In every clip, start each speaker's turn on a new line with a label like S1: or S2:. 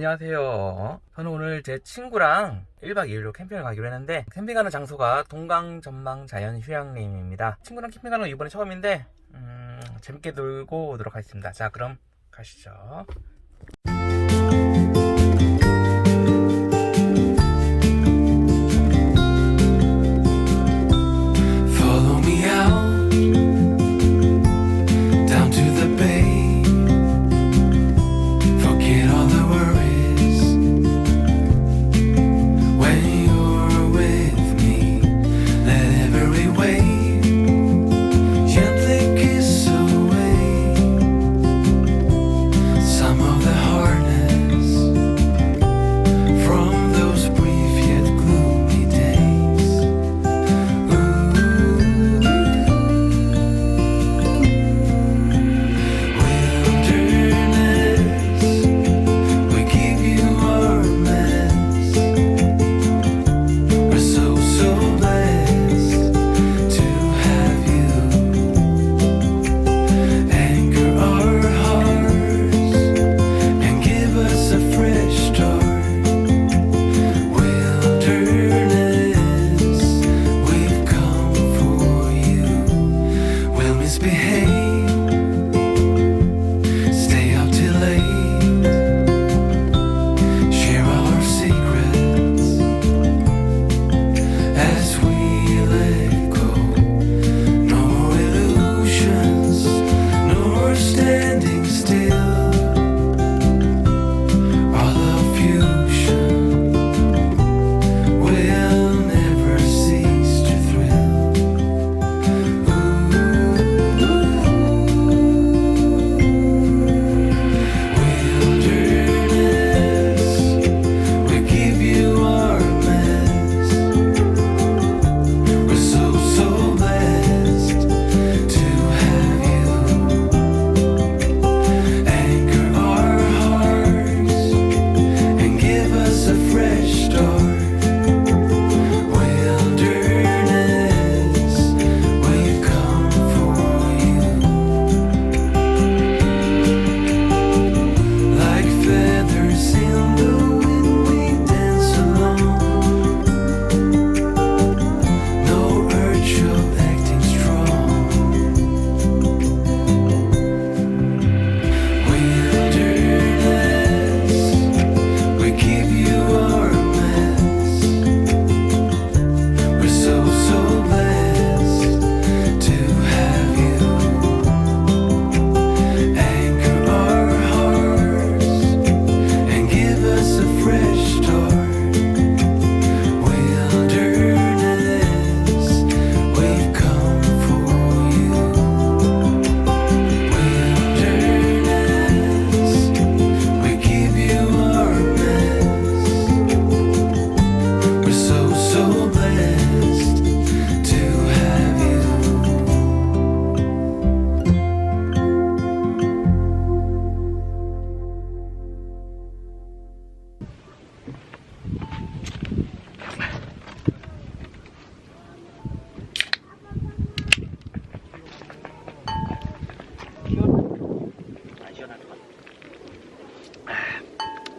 S1: 안녕하세요. 저는 오늘 제 친구랑 1박 2일로 캠핑을 가기로 했는데, 캠핑가는 장소가 동강전망자연휴양림입니다. 친구랑 캠핑가는 이번에 처음인데 재밌게 놀고 오도록 하겠습니다. 자, 그럼 가시죠.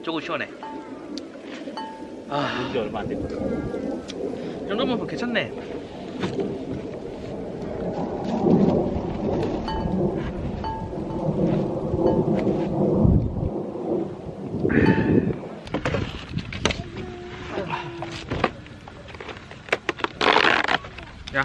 S1: 조금 시원해.
S2: 문지 얼마 안 됐거든.
S1: 이 정도면 뭐 괜찮네. 야.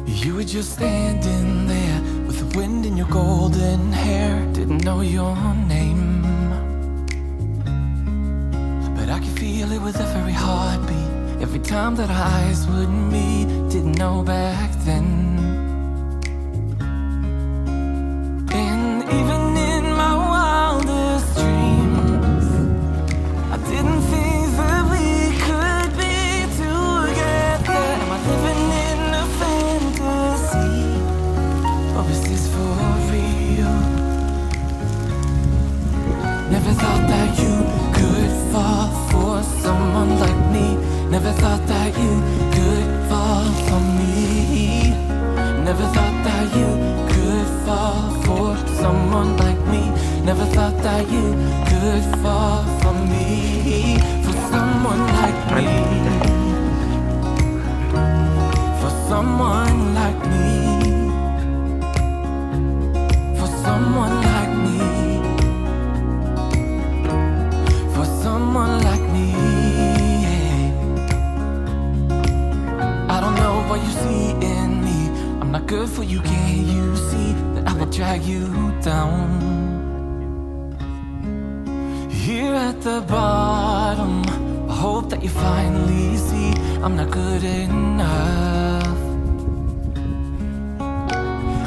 S3: You were just standing there with the wind in your golden hair. Didn't know your name, but I could feel it with every heartbeat, every time that our eyes would meet. know back then. And even in my wildest dreams, I didn't think that we could be together. Am I living in a fantasy, or is this for real? Never thought that you could fall for someone like me. Never thought that you could fall for me. Never thought that you could fall for someone like me. Never thought that you could fall for me. For someone like me. For someone like me. For someone like me. For someone like me. I don't know what you see in me. I'm not good for you, can't you see that I will drag you down? Here at the bottom, I hope that you finally see I'm not good enough.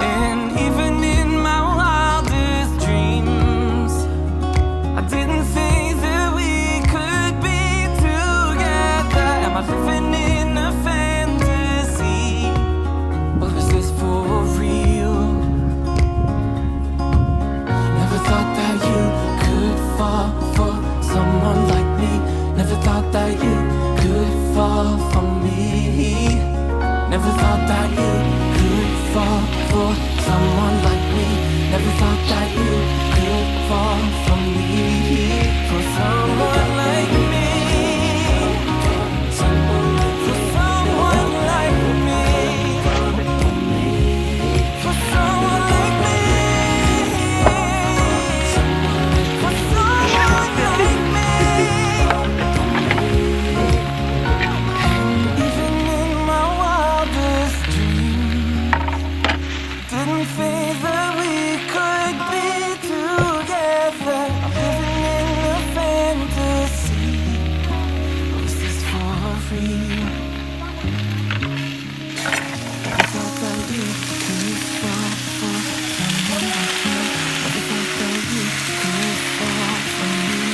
S3: And even in my wildest dreams, I didn't think that we could be together. Am I living in a fantasy, or is this for real? Never thought that you could fall for someone like me. Never thought that you could fall for me. Never thought that you could fall for someone like me. Never thought that you could fall for me. For someone like me. For someone like me. For someone like me. For someone like me. And even in my wildest dreams, didn't think that we could be together. I'm living in a fantasy. Was this for real? Never thought that you could fall for someone like me. Never thought that you could fall for me.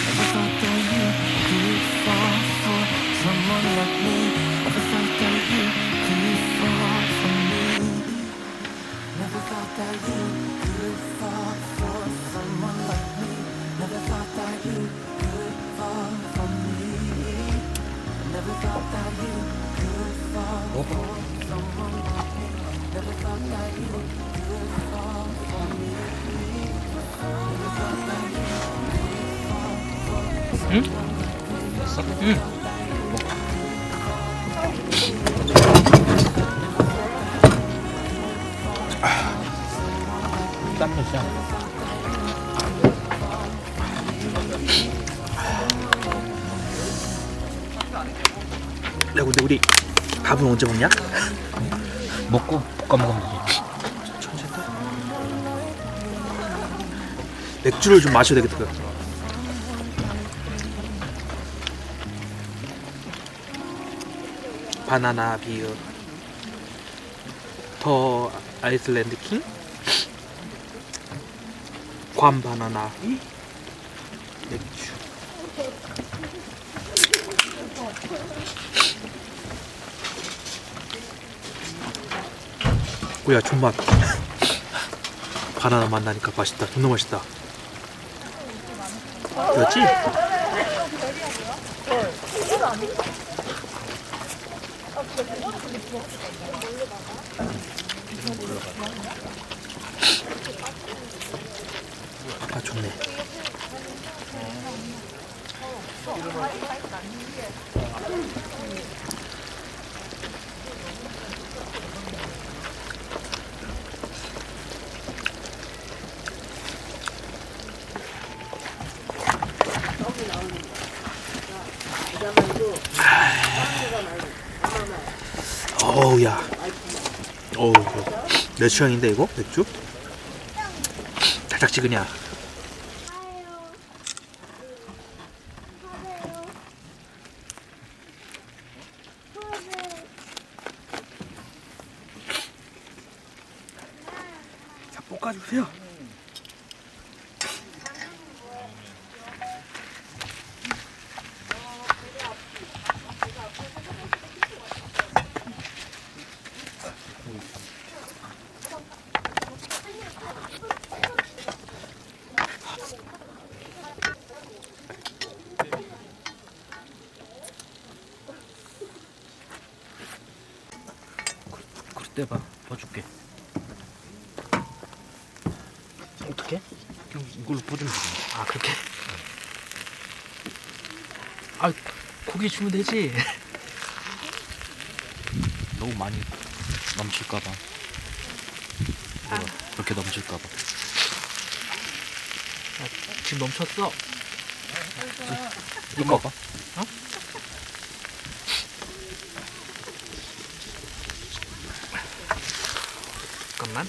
S3: Never thought that you could fall for someone like me. Never thought that you could fall for me. Never thought that you could fall for someone like me. Never thought that you could fall for me. Never thought that you could fall for someone like me. Never thought that you could fall for me. Never thought that you could fall for someone like me.
S1: 땀 몇이야? 야, 근데 우리 밥은 언제 먹냐? 먹고 볶아 먹으면 되지. 천천히. 맥주를 좀 마셔야 되겠다. 바나나 비어 더 아이슬란드 킹 괌 바나나 맥주. 뭐야, 존맛. 바나나 맛 나니까 맛있다. 존나 맛있다. 그렇지? 아, 좋네. 어우, 야. 어우, 내 취향인데 이거? 맥주? 달짝지근이야. 볶아주세요. 그때 봐, 봐줄게. 어떻게?
S2: 그냥 이걸로 부으면 돼.
S1: 아, 그렇게? 아, 고기 주면 되지.
S2: 너무 많이 넘칠까봐. 그렇게 넘칠까봐.
S1: 아, 지금 넘쳤어.
S2: 이거 봐.
S1: 어? 잠깐만.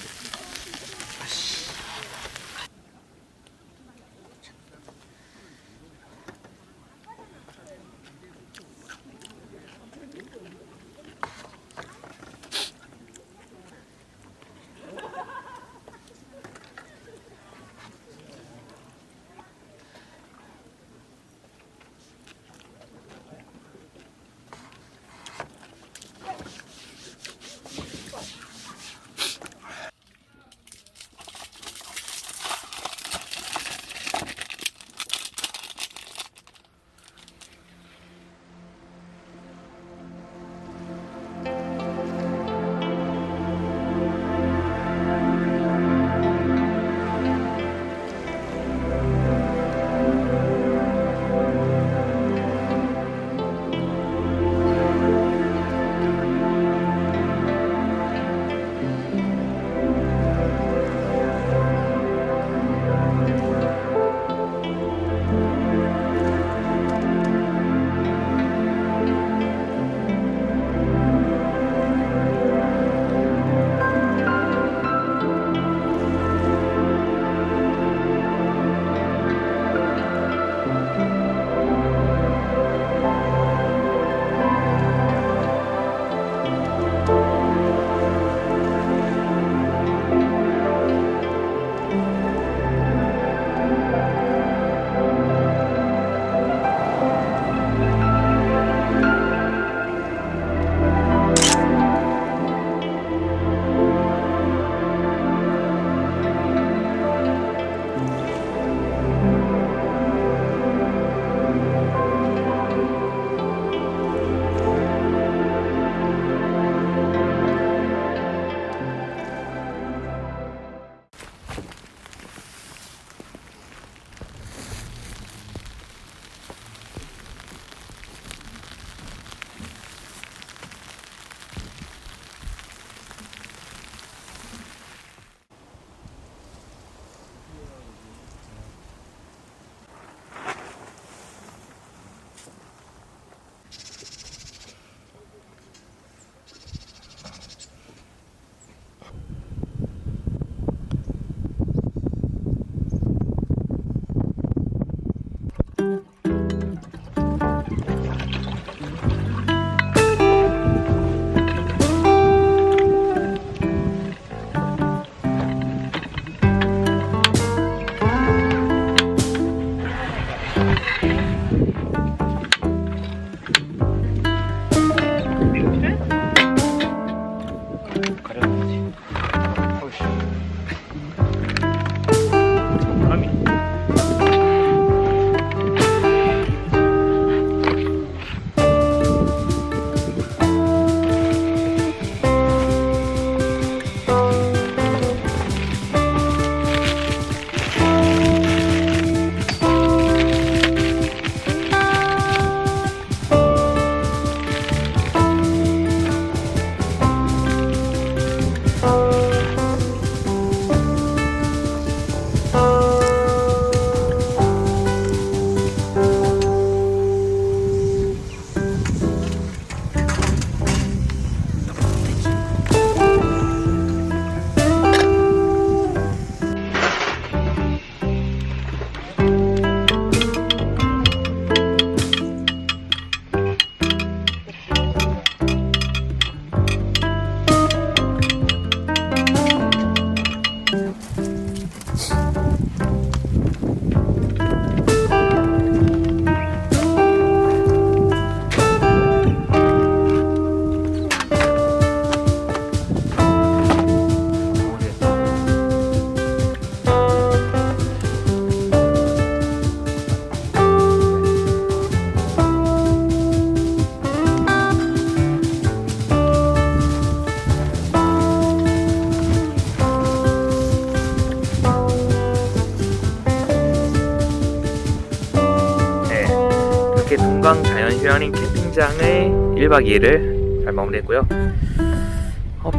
S1: 즐기시지요 캠핑장의 1박 2일을 잘 마무리했고요.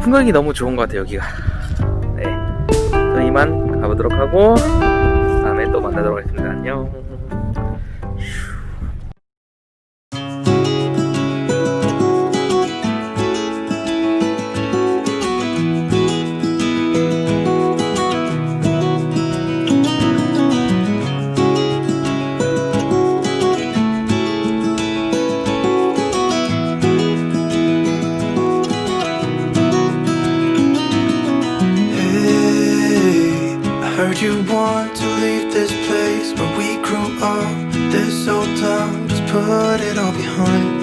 S1: 풍경이 너무 좋은 것 같아요 여기가. 네, 저는 이만 가보도록 하고 다음에 또 만나도록 하겠습니다. 안녕.
S3: Heard you want to leave this place where we grew up. This old town, just put it all behind.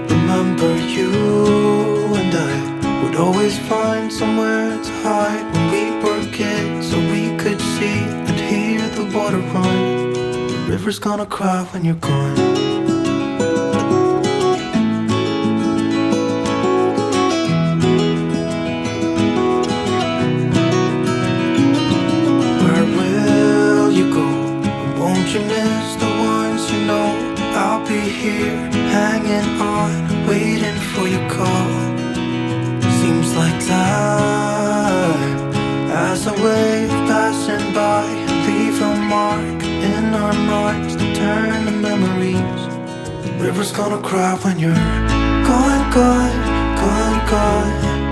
S3: Remember you and I would always find somewhere to hide when we were kids, so we could see and hear the water run. The river's gonna cry when you're gone. You miss the ones you know. I'll be here, hanging on, waiting for your call. Seems like time as a wave passing by, leave a mark in our minds to turn to memories. The river's gonna cry when you're gone, gone, gone, gone.